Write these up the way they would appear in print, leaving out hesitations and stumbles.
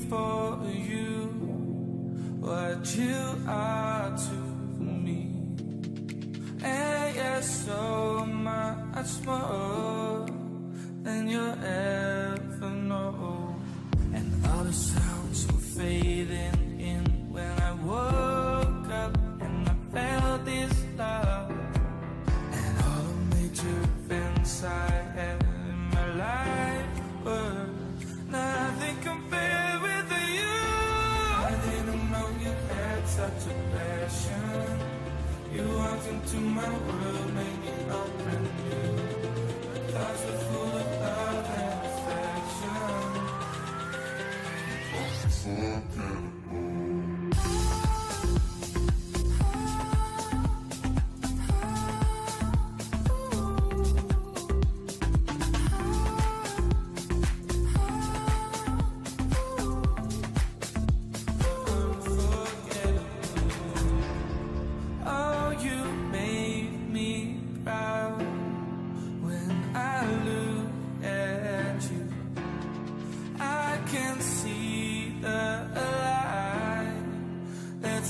for you what you are to me, and you're so much more than you'll ever know. And all the sounds were fading in when I woke up and I felt this love, and all the major events I had in my life were nothing compared with you. I didn't know you had such a passion. You walked into my world, made me open new. Thoughts were full of love and affection.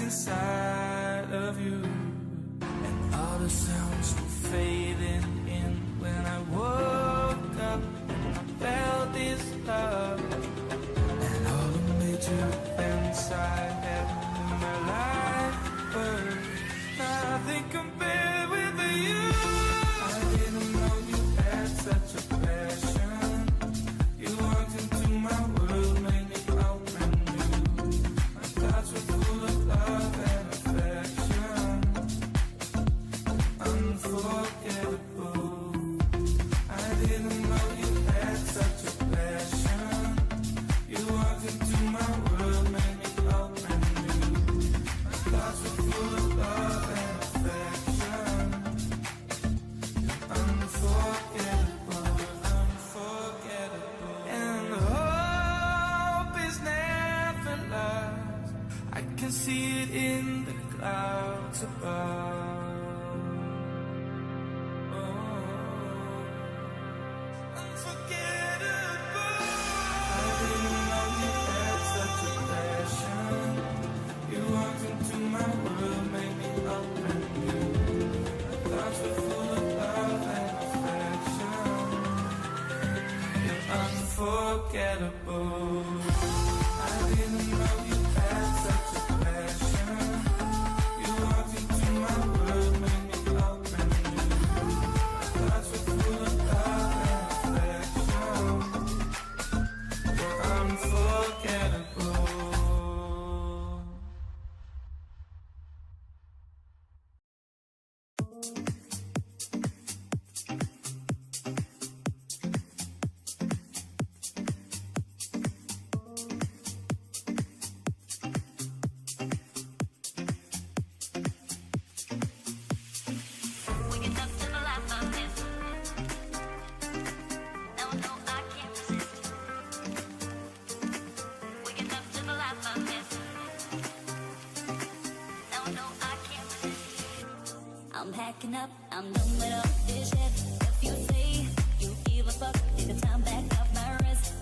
Inside of you, and all the sounds were fading in when I woke up and I felt this love, and all the major events I had in my life were nothing compared with you. I didn't know you had such a passion. You walked into my world, made me open new. My thoughts were full of love and affection, unforgettable. I didn't know you had such a passion. You walked into my world, made me open new. My thoughts were full of love and affection, unforgettable, unforgettable. And hope is never lost. I can see it in the clouds above. Unforgettable. I didn't know you had such a passion. You walked into my world, made me open new. My thoughts were full of love and affection. You're unforgettable. I didn't know you had such a passion. You walked into my world, made me open new. My thoughts were full of love and affection. You're unforgettable. I'm packing up, I'm done with all this shit. If you say you give a fuck, take the time back